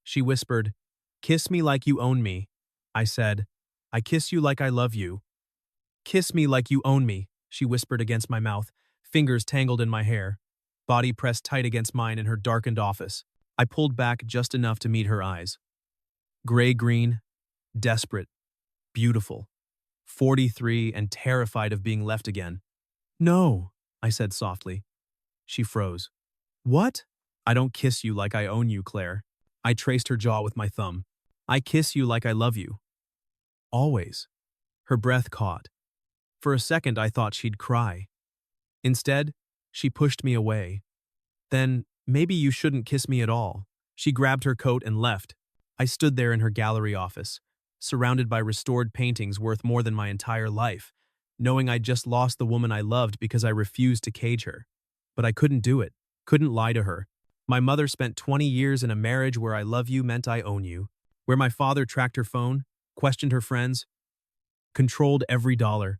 She whispered, "Kiss me like you own me." I said, "I kiss you like I love you." "Kiss me like you own me," she whispered against my mouth, fingers tangled in my hair, body pressed tight against mine in her darkened office. I pulled back just enough to meet her eyes. Gray-green, desperate, beautiful, 43 and terrified of being left again. "No," I said softly. She froze. "What?" "I don't kiss you like I own you, Claire." I traced her jaw with my thumb. "I kiss you like I love you. Always." Her breath caught. For a second I thought she'd cry. Instead, she pushed me away. "Then, maybe you shouldn't kiss me at all." She grabbed her coat and left. I stood there in her gallery office, surrounded by restored paintings worth more than my entire life, knowing I'd just lost the woman I loved because I refused to cage her. But I couldn't do it, couldn't lie to her. My mother spent 20 years in a marriage where I love you meant I own you, where my father tracked her phone, questioned her friends, controlled every dollar.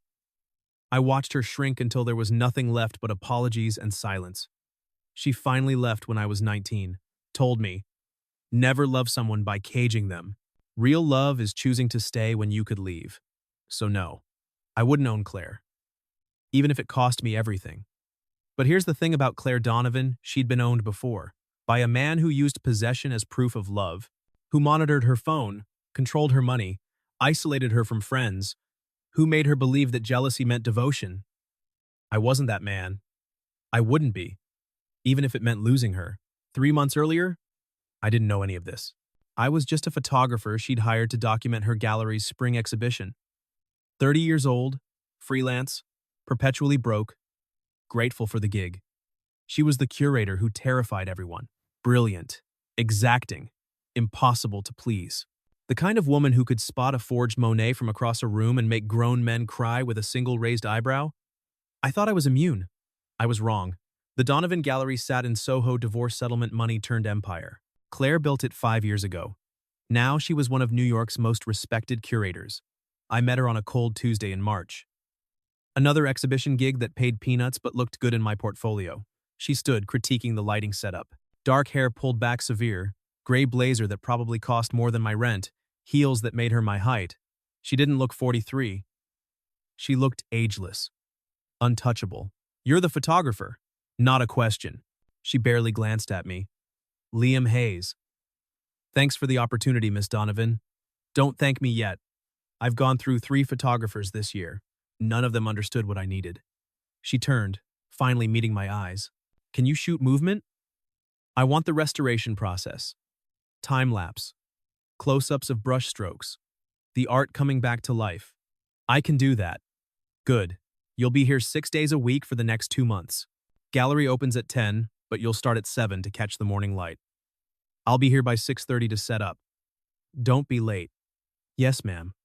I watched her shrink until there was nothing left but apologies and silence. She finally left when I was 19, told me, "Never love someone by caging them. Real love is choosing to stay when you could leave." So no, I wouldn't own Claire, even if it cost me everything. But here's the thing about Claire Donovan: she'd been owned before, by a man who used possession as proof of love, who monitored her phone, controlled her money, isolated her from friends, who made her believe that jealousy meant devotion. I wasn't that man. I wouldn't be, even if it meant losing her. 3 months earlier, I didn't know any of this. I was just a photographer she'd hired to document her gallery's spring exhibition. 30 years old, freelance, perpetually broke, grateful for the gig. She was the curator who terrified everyone. Brilliant, exacting, impossible to please. The kind of woman who could spot a forged Monet from across a room and make grown men cry with a single raised eyebrow. I thought I was immune. I was wrong. The Donovan Gallery sat in SoHo divorce settlement money-turned empire. Claire built it 5 years ago. Now she was one of New York's most respected curators. I met her on a cold Tuesday in March. Another exhibition gig that paid peanuts but looked good in my portfolio. She stood critiquing the lighting setup. Dark hair pulled back severe, gray blazer that probably cost more than my rent, heels that made her my height. She didn't look 43. She looked ageless, untouchable. "You're the photographer." "Not a question." She barely glanced at me. "Liam Hayes." "Thanks for the opportunity, Miss Donovan." "Don't thank me yet. I've gone through 3 photographers this year. None of them understood what I needed." She turned, finally meeting my eyes. "Can you shoot movement?" "I want the restoration process. Time-lapse. Close-ups of brush strokes. The art coming back to life." "I can do that." "Good. You'll be here 6 days a week for the next 2 months. Gallery opens at 10, but you'll start at 7 to catch the morning light. I'll be here by 6:30 to set up. Don't be late." "Yes, ma'am."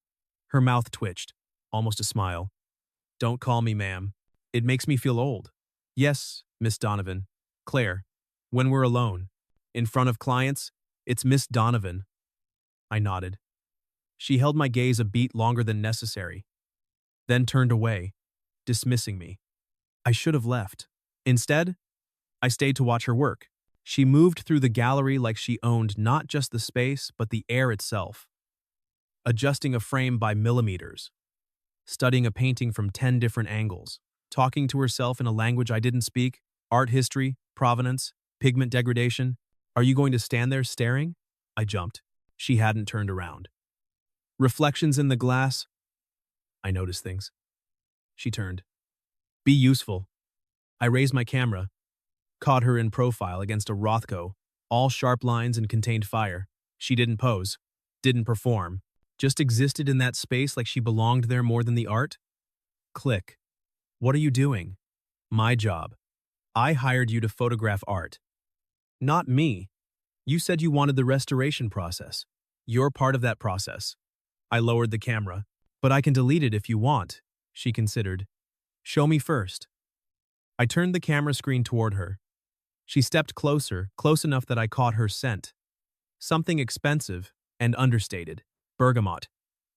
Her mouth twitched, almost a smile. "Don't call me ma'am. It makes me feel old." "Yes, Miss Donovan." "Claire, when we're alone, in front of clients, it's Miss Donovan." I nodded. She held my gaze a beat longer than necessary, then turned away, dismissing me. I should have left. Instead, I stayed to watch her work. She moved through the gallery like she owned not just the space, but the air itself. Adjusting a frame by millimeters, studying a painting from 10 different angles, talking to herself in a language I didn't speak, art history, provenance, pigment degradation. "Are you going to stand there staring?" I jumped. She hadn't turned around. "Reflections in the glass." I noticed things. She turned. "Be useful." I raised my camera, caught her in profile against a Rothko, all sharp lines and contained fire. She didn't pose, didn't perform, just existed in that space like she belonged there more than the art. Click. "What are you doing?" "My job. I hired you to photograph art." "Not me. You said you wanted the restoration process. You're part of that process." I lowered the camera. "But I can delete it if you want," she considered. "Show me first." I turned the camera screen toward her. She stepped closer, close enough that I caught her scent. Something expensive and understated. Bergamot.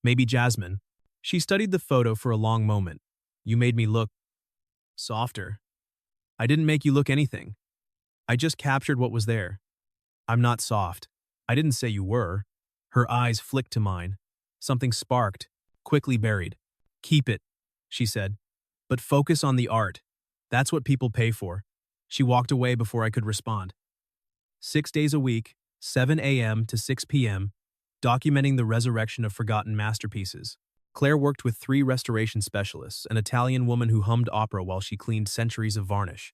Maybe jasmine. She studied the photo for a long moment. "You made me look softer." "I didn't make you look anything. I just captured what was there." "I'm not soft. I didn't say you were. Her eyes flicked to mine. Something sparked, quickly buried. Keep it, she said. But focus on the art. That's what people pay for. She walked away before I could respond. 6 days a week, 7 a.m. to 6 p.m., documenting the resurrection of forgotten masterpieces. Claire worked with 3 restoration specialists, an Italian woman who hummed opera while she cleaned centuries of varnish,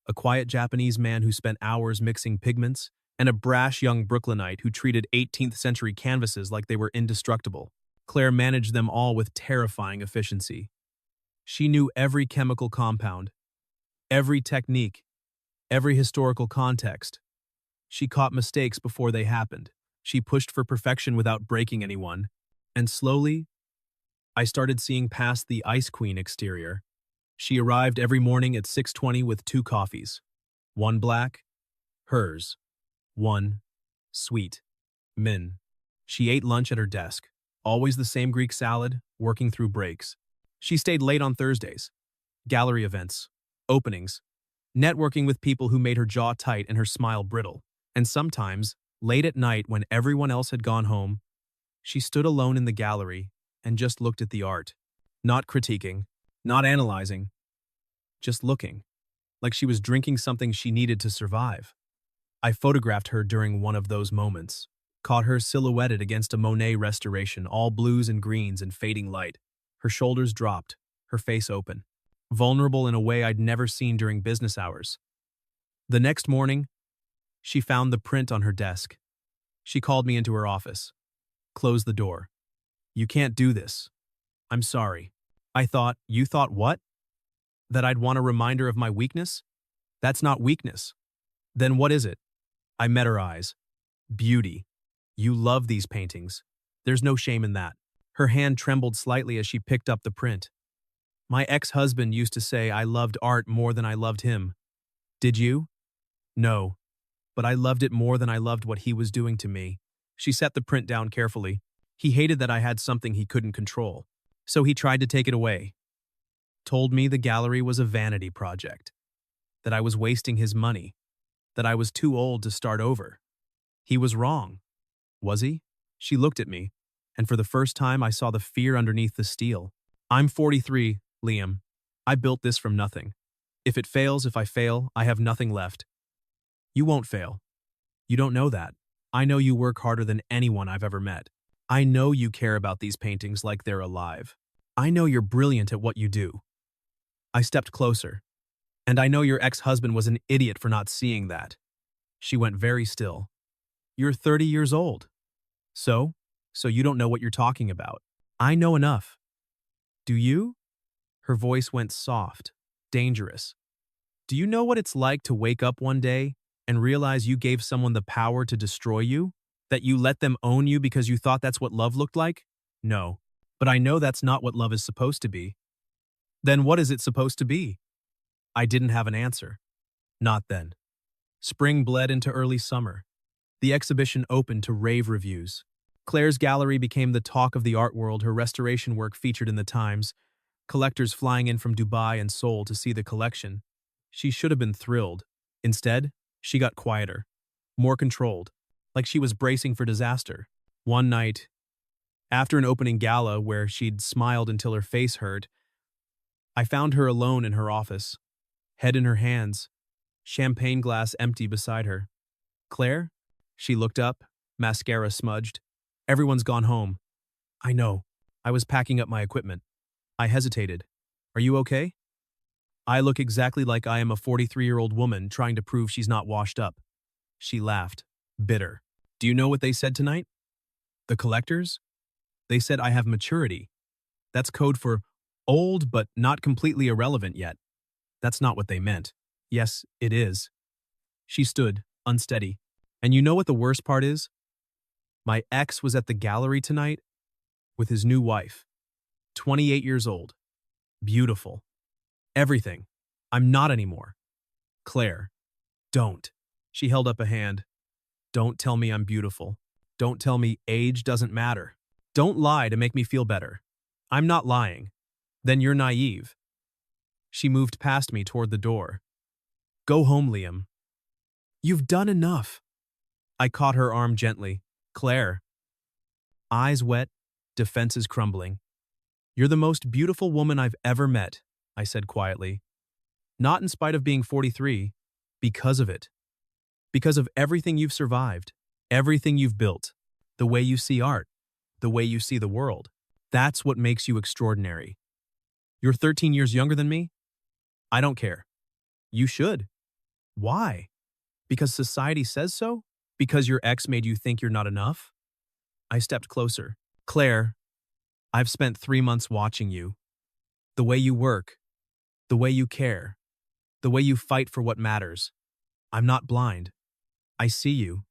a quiet Japanese man who spent hours mixing pigments, and a brash young Brooklynite who treated 18th century canvases like they were indestructible. Claire managed them all with terrifying efficiency. She knew every chemical compound, every technique, every historical context. She caught mistakes before they happened. She pushed for perfection without breaking anyone. And slowly, I started seeing past the Ice Queen exterior. She arrived every morning at 6:20 with 2 coffees. One black, hers. One sweet, min. She ate lunch at her desk, always the same Greek salad, working through breaks. She stayed late on Thursdays. Gallery events, openings, networking with people who made her jaw tight and her smile brittle. And sometimes, late at night when everyone else had gone home, she stood alone in the gallery and just looked at the art. Not critiquing, not analyzing, just looking, like she was drinking something she needed to survive. I photographed her during one of those moments, caught her silhouetted against a Monet restoration, all blues and greens and fading light. Her shoulders dropped, her face open, vulnerable in a way I'd never seen during business hours. The next morning, she found the print on her desk. She called me into her office. Close the door. You can't do this. I'm sorry. I thought, you thought what? That I'd want a reminder of my weakness? That's not weakness. Then what is it? I met her eyes. Beauty. You love these paintings. There's no shame in that. Her hand trembled slightly as she picked up the print. My ex-husband used to say I loved art more than I loved him. Did you? No. But I loved it more than I loved what he was doing to me. She set the print down carefully. He hated that I had something he couldn't control. So he tried to take it away. Told me the gallery was a vanity project. That I was wasting his money. That I was too old to start over. He was wrong. Was he? She looked at me, and for the first time I saw the fear underneath the steel. I'm 43, Liam. I built this from nothing. If it fails, if I fail, I have nothing left. You won't fail. You don't know that. I know you work harder than anyone I've ever met. I know you care about these paintings like they're alive. I know you're brilliant at what you do. I stepped closer. And I know your ex-husband was an idiot for not seeing that. She went very still. You're 30 years old. So you don't know what you're talking about. I know enough. Do you? Her voice went soft, dangerous. Do you know what it's like to wake up one day and realize you gave someone the power to destroy you? That you let them own you because you thought that's what love looked like? No. But I know that's not what love is supposed to be. Then what is it supposed to be? I didn't have an answer. Not then. Spring bled into early summer. The exhibition opened to rave reviews. Claire's gallery became the talk of the art world. Her restoration work featured in the Times, collectors flying in from Dubai and Seoul to see the collection. She should have been thrilled. Instead, she got quieter, more controlled, like she was bracing for disaster. One night, after an opening gala where she'd smiled until her face hurt, I found her alone in her office, head in her hands, champagne glass empty beside her. Claire? She looked up, mascara smudged. Everyone's gone home. I know. I was packing up my equipment. I hesitated. Are you okay? I look exactly like I am a 43-year-old woman trying to prove she's not washed up. She laughed, bitter. Do you know what they said tonight? The collectors? They said I have maturity. That's code for old but not completely irrelevant yet. That's not what they meant. Yes, it is. She stood, unsteady. And you know what the worst part is? My ex was at the gallery tonight with his new wife. 28 years old. Beautiful. Everything. I'm not anymore. Claire. Don't. She held up a hand. Don't tell me I'm beautiful. Don't tell me age doesn't matter. Don't lie to make me feel better. I'm not lying. Then you're naive. She moved past me toward the door. Go home, Liam. You've done enough. I caught her arm gently. Claire. Eyes wet, defenses crumbling. You're the most beautiful woman I've ever met, I said quietly. Not in spite of being 43, because of it. Because of everything you've survived, everything you've built, the way you see art, the way you see the world. That's what makes you extraordinary. You're 13 years younger than me? I don't care. You should. Why? Because society says so? Because your ex made you think you're not enough? I stepped closer. Claire, I've spent 3 months watching you. The way you work, the way you care, the way you fight for what matters. I'm not blind. I see you.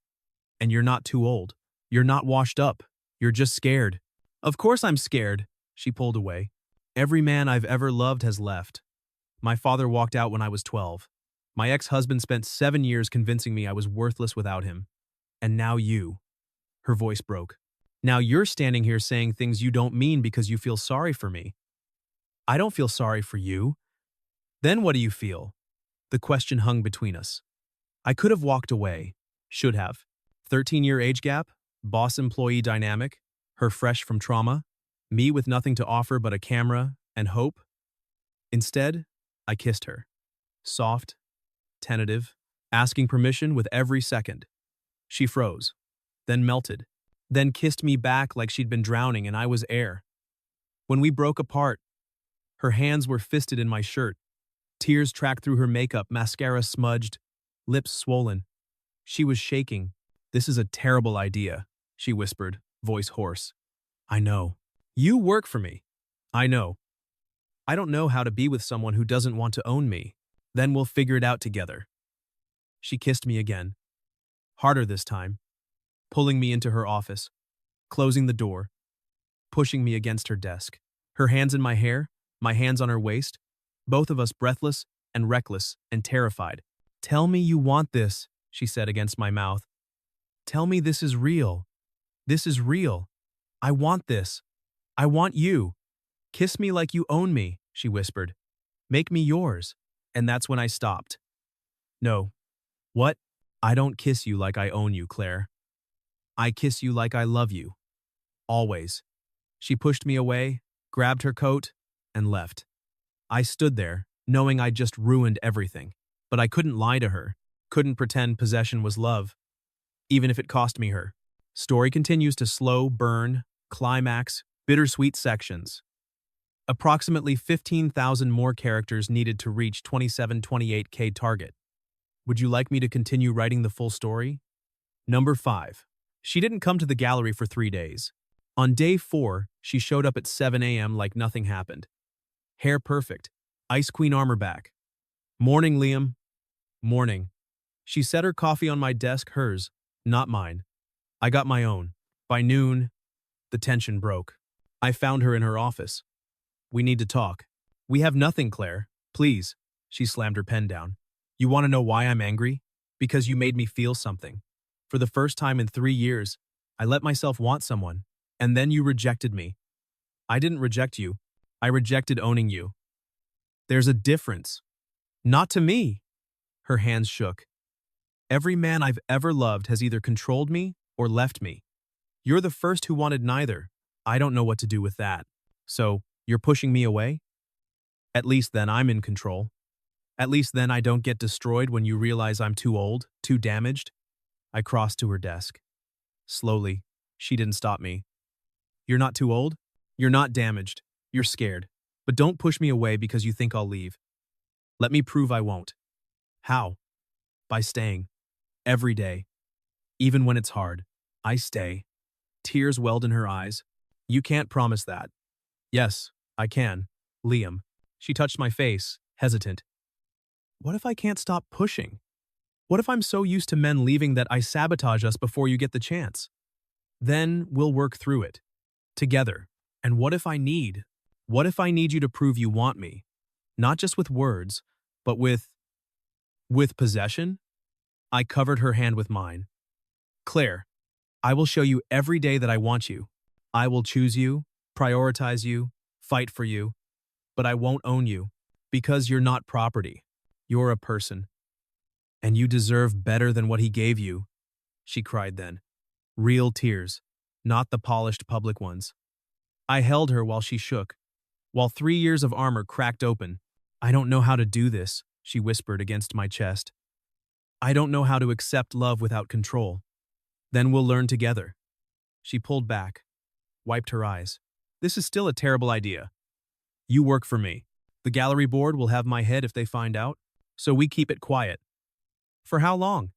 And you're not too old. You're not washed up. You're just scared. Of course I'm scared. She pulled away. Every man I've ever loved has left. My father walked out when I was 12. My ex-husband spent 7 years convincing me I was worthless without him. And now you. Her voice broke. Now you're standing here saying things you don't mean because you feel sorry for me. I don't feel sorry for you. Then what do you feel? The question hung between us. I could have walked away. Should have. 13-year age gap, boss-employee dynamic, her fresh from trauma, me with nothing to offer but a camera and hope. Instead, I kissed her. Soft, tentative, asking permission with every second. She froze, then melted, then kissed me back like she'd been drowning and I was air. When we broke apart, her hands were fisted in my shirt. Tears tracked through her makeup, mascara smudged, lips swollen. She was shaking. This is a terrible idea, she whispered, voice hoarse. I know. You work for me. I know. I don't know how to be with someone who doesn't want to own me. Then we'll figure it out together. She kissed me again. Harder this time, pulling me into her office, closing the door, pushing me against her desk. Her hands in my hair, my hands on her waist, both of us breathless and reckless and terrified. Tell me you want this, she said against my mouth. Tell me this is real. This is real. I want this. I want you. Kiss me like you own me, she whispered. Make me yours. And that's when I stopped. No. What? I don't kiss you like I own you, Claire. I kiss you like I love you. Always. She pushed me away, grabbed her coat, and left. I stood there, knowing I'd just ruined everything. But I couldn't lie to her, couldn't pretend possession was love, even if it cost me her. Story continues to slow burn, climax, bittersweet sections. Approximately 15,000 more characters needed to reach 27-28K target. Would you like me to continue writing the full story? Number 5. She didn't come to the gallery for 3 days. On day 4, she showed up at 7 a.m. like nothing happened. Hair perfect, Ice Queen armor back. Morning, Liam. Morning. She set her coffee on my desk, hers, not mine. I got my own. By noon, the tension broke. I found her in her office. We need to talk. We have nothing, Claire. Please. She slammed her pen down. You want to know why I'm angry? Because you made me feel something. For the first time in 3 years, I let myself want someone, and then you rejected me. I didn't reject you. I rejected owning you. There's a difference. Not to me. Her hands shook. Every man I've ever loved has either controlled me or left me. You're the first who wanted neither. I don't know what to do with that. So, you're pushing me away? At least then I'm in control. At least then I don't get destroyed when you realize I'm too old, too damaged. I crossed to her desk. Slowly, she didn't stop me. You're not too old? You're not damaged. You're scared. But don't push me away because you think I'll leave. Let me prove I won't. How? By staying. Every day. Even when it's hard. I stay. Tears welled in her eyes. You can't promise that. Yes, I can. Liam. She touched my face, hesitant. What if I can't stop pushing? What if I'm so used to men leaving that I sabotage us before you get the chance? Then we'll work through it. Together. And what if I need you to prove you want me? Not just with words, but with possession? I covered her hand with mine. Claire, I will show you every day that I want you. I will choose you, prioritize you, fight for you. But I won't own you, because you're not property. You're a person. And you deserve better than what he gave you. she cried then. Real tears, not the polished public ones. I held her while she shook, while 3 years of armor cracked open. I don't know how to do this, she whispered against my chest. I don't know how to accept love without control. Then we'll learn together. She pulled back, wiped her eyes. This is still a terrible idea. You work for me. The gallery board will have my head if they find out, so we keep it quiet. For how long?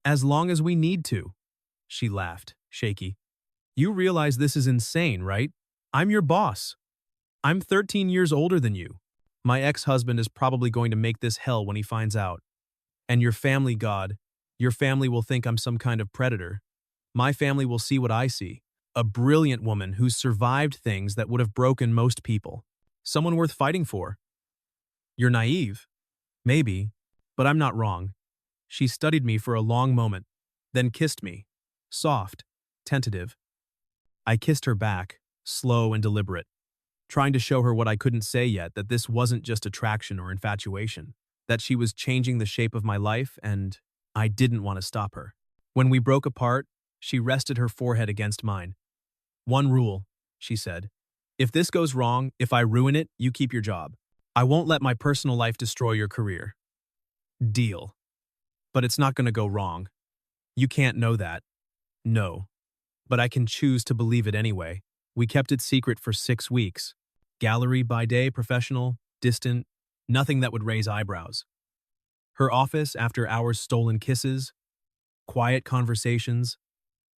As long as we need to. She laughed, shaky. You realize this is insane, right? I'm your boss. I'm 13 years older than you. My ex-husband is probably going to make this hell when he finds out. And your family, God, your family will think I'm some kind of predator. My family will see what I see. A brilliant woman who's survived things that would have broken most people. Someone worth fighting for. You're naive. Maybe, but I'm not wrong. She studied me for a long moment, then kissed me. Soft, tentative. I kissed her back, slow and deliberate, trying to show her what I couldn't say yet, that this wasn't just attraction or infatuation, that she was changing the shape of my life, and I didn't want to stop her. When we broke apart, she rested her forehead against mine. One rule, she said. If this goes wrong, if I ruin it, you keep your job. I won't let my personal life destroy your career. Deal. But it's not going to go wrong. You can't know that. No. But I can choose to believe it anyway. We kept it secret for 6 weeks. Gallery by day, professional, distant, nothing that would raise eyebrows. Her office after hours, stolen kisses, quiet conversations,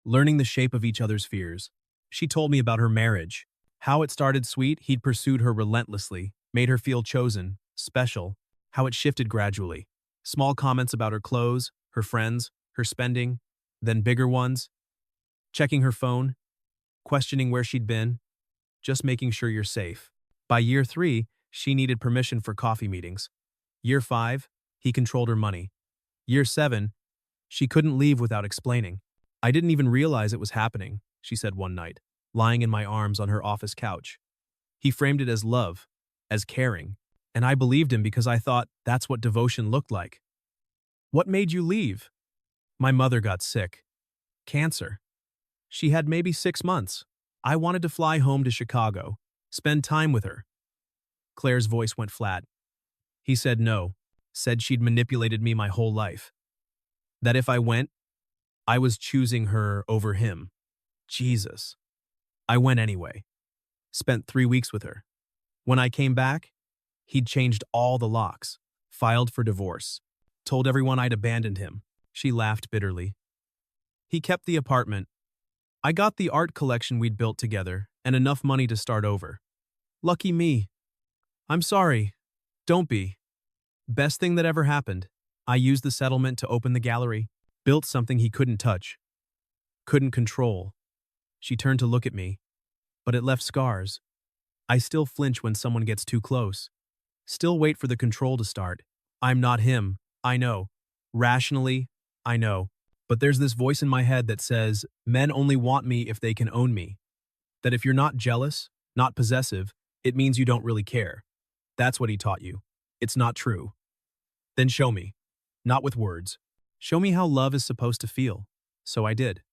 learning the shape of each other's fears. She told me about her marriage, how it started sweet, he'd pursued her relentlessly, made her feel chosen, special, how it shifted gradually. Small comments about her clothes, her friends, her spending, then bigger ones. Checking her phone, questioning where she'd been, just making sure you're safe. By year 3, she needed permission for coffee meetings. Year 5, he controlled her money. Year 7, she couldn't leave without explaining. I didn't even realize it was happening, she said one night, lying in my arms on her office couch. He framed it as love, as caring, and I believed him because I thought that's what devotion looked like. What made you leave? My mother got sick. Cancer. She had maybe 6 months. I wanted to fly home to Chicago, spend time with her. Claire's voice went flat. He said no, said she'd manipulated me my whole life. That if I went, I was choosing her over him. Jesus. I went anyway. Spent 3 weeks with her. When I came back, he'd changed all the locks, filed for divorce, told everyone I'd abandoned him. She laughed bitterly. He kept the apartment. I got the art collection we'd built together and enough money to start over. Lucky me. I'm sorry. Don't be. Best thing that ever happened. I used the settlement to open the gallery, built something he couldn't touch, couldn't control. She turned to look at me, but it left scars. I still flinch when someone gets too close. Still wait for the control to start. I'm not him, I know. Rationally, I know. But there's this voice in my head that says, men only want me if they can own me. That if you're not jealous, not possessive, it means you don't really care. That's what he taught you. It's not true. Then show me. Not with words. Show me how love is supposed to feel. So I did.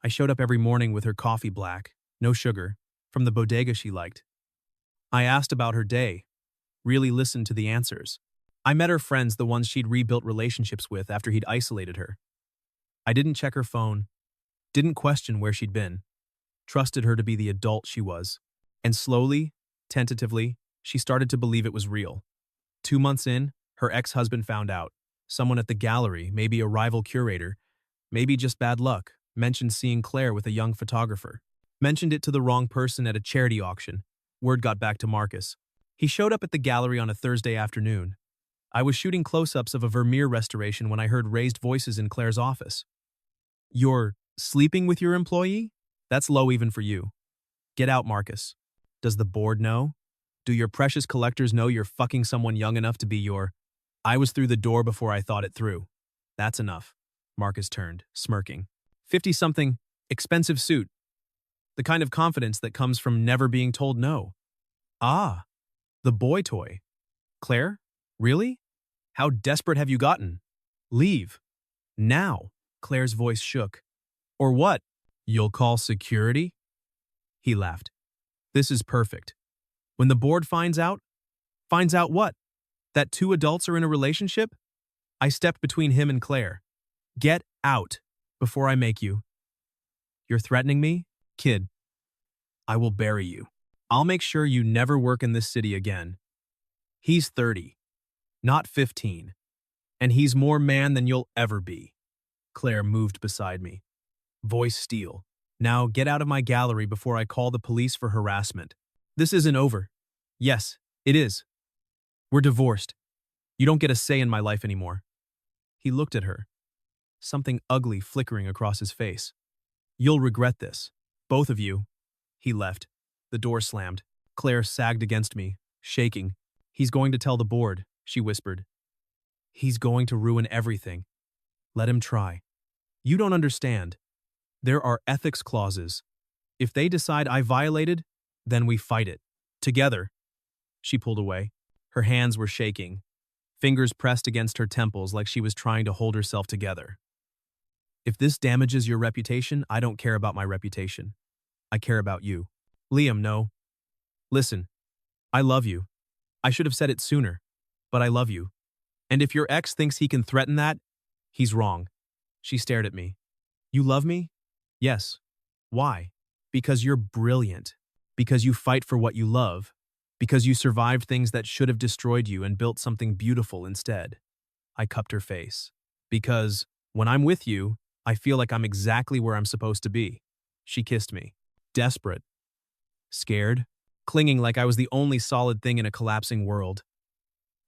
I showed up every morning with her coffee black, no sugar, from the bodega she liked. I asked about her day, really listened to the answers. I met her friends, the ones she'd rebuilt relationships with after he'd isolated her. I didn't check her phone, didn't question where she'd been, trusted her to be the adult she was. And slowly, tentatively, she started to believe it was real. 2 months in, her ex-husband found out. Someone at the gallery, maybe a rival curator, maybe just bad luck, mentioned seeing Claire with a young photographer. Mentioned it to the wrong person at a charity auction. Word got back to Marcus. He showed up at the gallery on a Thursday afternoon. I was shooting close-ups of a Vermeer restoration when I heard raised voices in Claire's office. You're sleeping with your employee? That's low even for you. Get out, Marcus. Does the board know? Do your precious collectors know you're fucking someone young enough to be your... I was through the door before I thought it through. That's enough. Marcus turned, smirking. 50-something, expensive suit. The kind of confidence that comes from never being told no. Ah, the boy toy. Claire? Really? How desperate have you gotten? Leave. Now. Claire's voice shook. Or what? You'll call security? He laughed. This is perfect. When the board finds out what? That two adults are in a relationship? I stepped between him and Claire. Get out before I make you. You're threatening me? Kid, I will bury you. I'll make sure you never work in this city again. He's 30, not 15, and he's more man than you'll ever be. Claire moved beside me. Voice steel. Now get out of my gallery before I call the police for harassment. This isn't over. Yes, it is. We're divorced. You don't get a say in my life anymore. He looked at her, something ugly flickering across his face. You'll regret this. Both of you. He left. The door slammed. Claire sagged against me, shaking. He's going to tell the board, she whispered. He's going to ruin everything. Let him try. You don't understand. There are ethics clauses. If they decide I violated, then we fight it. Together. She pulled away. Her hands were shaking, fingers pressed against her temples like she was trying to hold herself together. If this damages your reputation, I don't care about my reputation. I care about you. Liam, no. Listen, I love you. I should have said it sooner, but I love you. And if your ex thinks he can threaten that, he's wrong. She stared at me. You love me? Yes. Why? Because you're brilliant. Because you fight for what you love. Because you survived things that should have destroyed you and built something beautiful instead. I cupped her face. Because when I'm with you, I feel like I'm exactly where I'm supposed to be. She kissed me. Desperate. Scared. Clinging like I was the only solid thing in a collapsing world.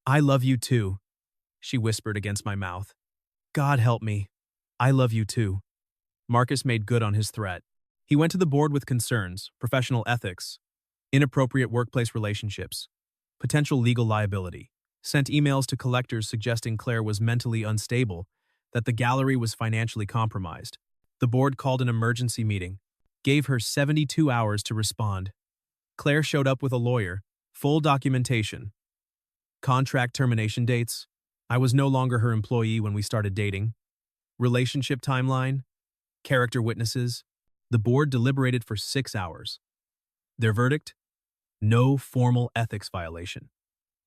I love you too, she whispered against my mouth. God help me. I love you too. Marcus made good on his threat. He went to the board with concerns, professional ethics, inappropriate workplace relationships, potential legal liability, sent emails to collectors suggesting Claire was mentally unstable, that the gallery was financially compromised. The board called an emergency meeting, gave her 72 hours to respond. Claire showed up with a lawyer, full documentation. Contract termination dates. I was no longer her employee when we started dating. Relationship timeline. Character witnesses. The board deliberated for 6 hours. Their verdict? No formal ethics violation.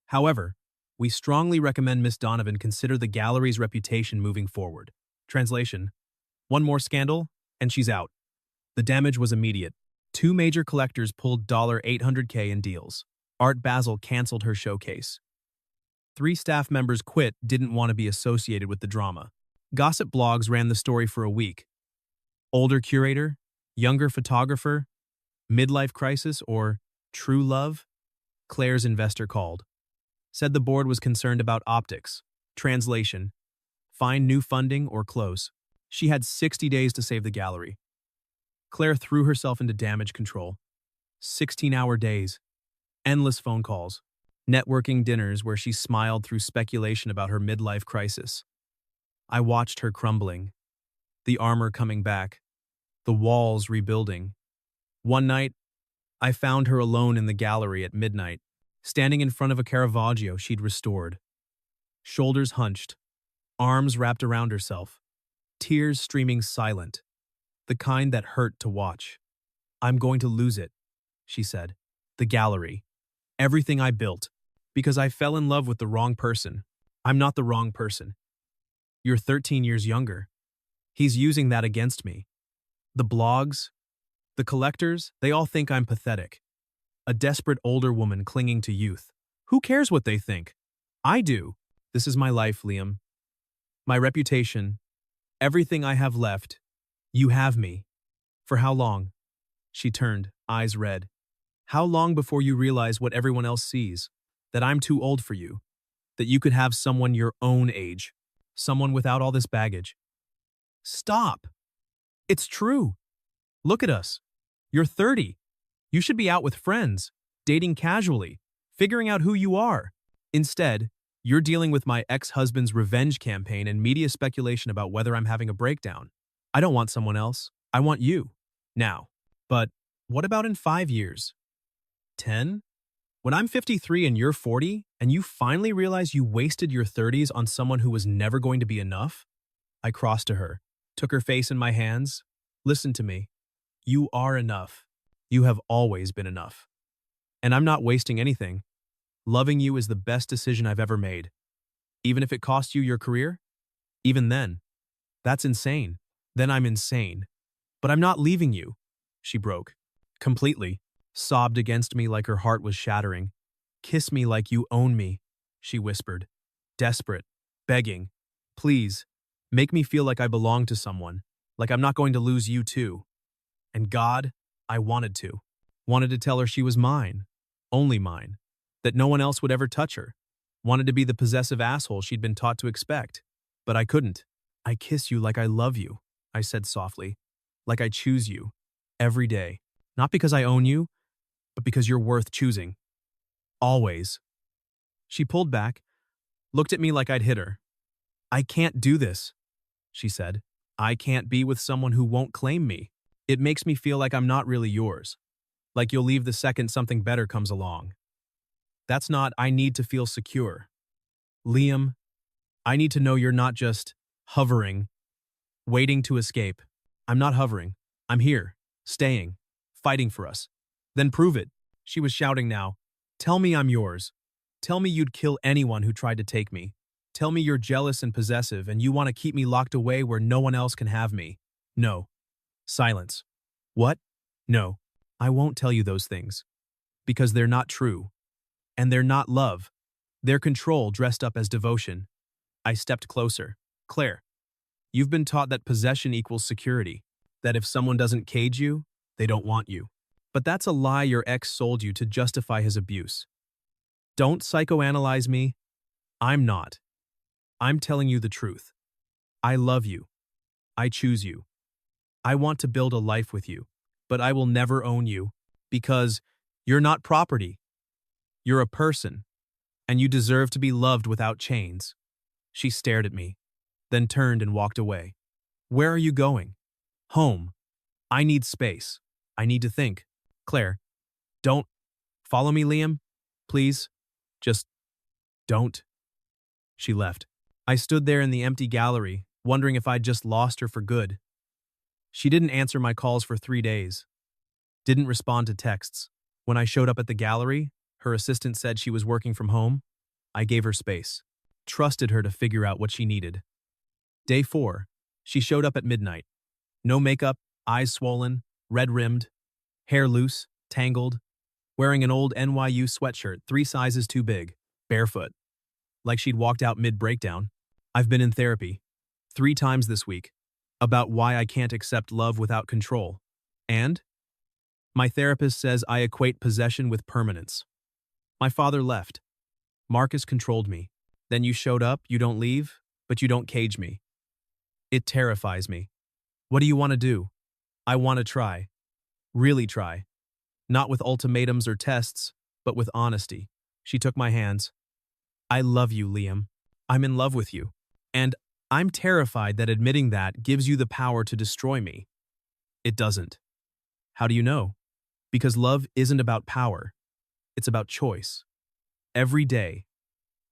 However, we strongly recommend Miss Donovan consider the gallery's reputation moving forward. Translation: one more scandal, and she's out. The damage was immediate. 2 major collectors pulled $800K in deals. Art Basel canceled her showcase. 3 staff members quit, didn't want to be associated with the drama. Gossip blogs ran the story for a week. Older curator, younger photographer, midlife crisis, or true love? Claire's investor called. Said the board was concerned about optics. Translation: find new funding or close. She had 60 days to save the gallery. Claire threw herself into damage control. 16-hour days. Endless phone calls. Networking dinners where she smiled through speculation about her midlife crisis. I watched her crumbling. The armor coming back. The walls rebuilding. One night, I found her alone in the gallery at midnight, standing in front of a Caravaggio she'd restored. Shoulders hunched, arms wrapped around herself, tears streaming silent, the kind that hurt to watch. I'm going to lose it, she said. The gallery. Everything I built. Because I fell in love with the wrong person. I'm not the wrong person. You're 13 years younger. He's using that against me. The blogs, the collectors, they all think I'm pathetic. A desperate older woman clinging to youth. Who cares what they think? I do. This is my life, Liam. My reputation. Everything I have left. You have me. For how long? She turned, eyes red. How long before you realize what everyone else sees? That I'm too old for you. That you could have someone your own age. Someone without all this baggage. Stop. It's true. Look at us. You're 30. You should be out with friends, dating casually, figuring out who you are. Instead, you're dealing with my ex-husband's revenge campaign and media speculation about whether I'm having a breakdown. I don't want someone else. I want you. Now. But what about in 5 years? 10? When I'm 53 and you're 40, and you finally realize you wasted your 30s on someone who was never going to be enough? I crossed to her. took her face in my hands. Listen to me. You are enough. You have always been enough. And I'm not wasting anything. Loving you is the best decision I've ever made. Even if it cost you your career? Even then. That's insane. Then I'm insane. But I'm not leaving you. She broke. Completely. Sobbed against me like her heart was shattering. Kiss me like you own me, she whispered. Desperate. Begging. Please. Make me feel like I belong to someone. Like I'm not going to lose you too. And God, I wanted to. Wanted to tell her she was mine. Only mine. That no one else would ever touch her. Wanted to be the possessive asshole she'd been taught to expect. But I couldn't. I kiss you like I love you, I said softly. Like I choose you. Every day. Not because I own you, but because you're worth choosing. Always. She pulled back, looked at me like I'd hit her. I can't do this, she said. I can't be with someone who won't claim me. It makes me feel like I'm not really yours. Like you'll leave the second something better comes along. That's not, I need to feel secure. Liam, I need to know you're not just hovering, waiting to escape. I'm not hovering. I'm here, staying, fighting for us. Then prove it, she was shouting now. Tell me I'm yours. Tell me you'd kill anyone who tried to take me. Tell me you're jealous and possessive and you want to keep me locked away where no one else can have me. No. Silence. What? No. I won't tell you those things. Because they're not true. And they're not love. They're control dressed up as devotion. I stepped closer. Claire, you've been taught that possession equals security. That if someone doesn't cage you, they don't want you. But that's a lie your ex sold you to justify his abuse. Don't psychoanalyze me. I'm not. I'm telling you the truth. I love you. I choose you. I want to build a life with you, but I will never own you because you're not property. You're a person, and you deserve to be loved without chains. She stared at me, then turned and walked away. Where are you going? Home. I need space. I need to think. Claire, don't follow me, Liam. Please, just don't. She left. I stood there in the empty gallery, wondering if I'd just lost her for good. She didn't answer my calls for 3 days. Didn't respond to texts. When I showed up at the gallery, her assistant said she was working from home. I gave her space. Trusted her to figure out what she needed. Day 4. She showed up at midnight. No makeup, eyes swollen, red-rimmed, hair loose, tangled, wearing an old NYU sweatshirt 3 sizes too big, barefoot. Like she'd walked out mid-breakdown. I've been in therapy 3 times this week about why I can't accept love without control. And my therapist says I equate possession with permanence. My father left. Marcus controlled me. Then you showed up, you don't leave, but you don't cage me. It terrifies me. What do you want to do? I want to try. Really try. Not with ultimatums or tests, but with honesty. She took my hands. I love you, Liam. I'm in love with you. And I'm terrified that admitting that gives you the power to destroy me. It doesn't. How do you know? Because love isn't about power. It's about choice. Every day,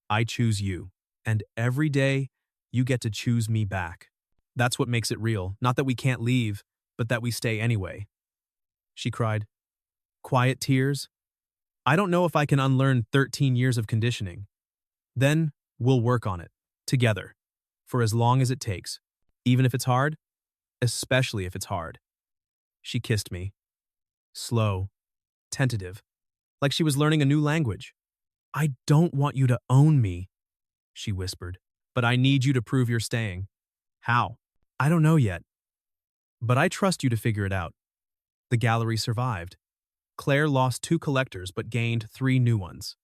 I choose you. And every day, you get to choose me back. That's what makes it real. Not that we can't leave, but that we stay anyway. She cried. Quiet tears. I don't know if I can unlearn 13 years of conditioning. Then, we'll work on it. Together. For as long as it takes. Even if it's hard. Especially if it's hard. She kissed me. Slow. Tentative. Like she was learning a new language. I don't want you to own me, she whispered. But I need you to prove you're staying. How? I don't know yet. But I trust you to figure it out. The gallery survived. Claire lost 2 collectors but gained 3 new ones.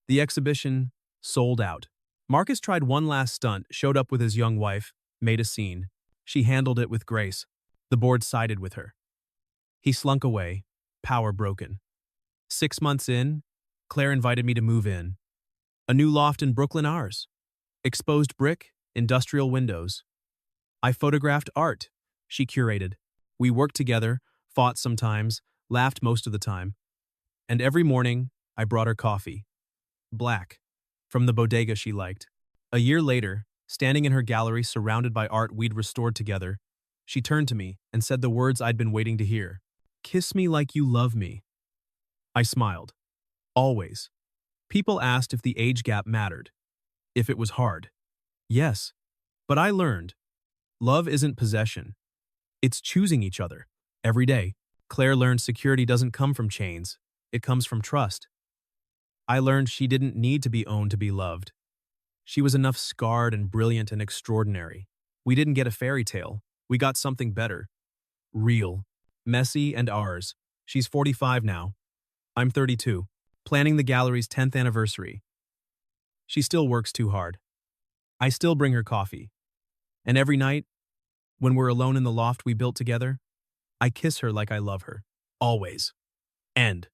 The exhibition sold out. Marcus tried one last stunt, showed up with his young wife, made a scene. She handled it with grace. The board sided with her. He slunk away, power broken. 6 months in, Claire invited me to move in. A new loft in Brooklyn, ours. Exposed brick, industrial windows. I photographed art. She curated. We worked together, fought sometimes, laughed most of the time. And every morning, I brought her coffee. Black. From the bodega she liked. A year later, standing in her gallery surrounded by art we'd restored together, She turned to me and said the words I'd been waiting to hear. Kiss me like you love me. I smiled. Always. People asked if the age gap mattered. If it was hard. Yes. But I learned. Love isn't possession. It's choosing each other. Every day, Claire learned security doesn't come from chains. It comes from trust. I learned she didn't need to be owned to be loved. She was enough scarred and brilliant and extraordinary. We didn't get a fairy tale. We got something better. Real. Messy and ours. She's 45 now. I'm 32. Planning the gallery's 10th anniversary. She still works too hard. I still bring her coffee. And every night, when we're alone in the loft we built together, I kiss her like I love her. Always. End.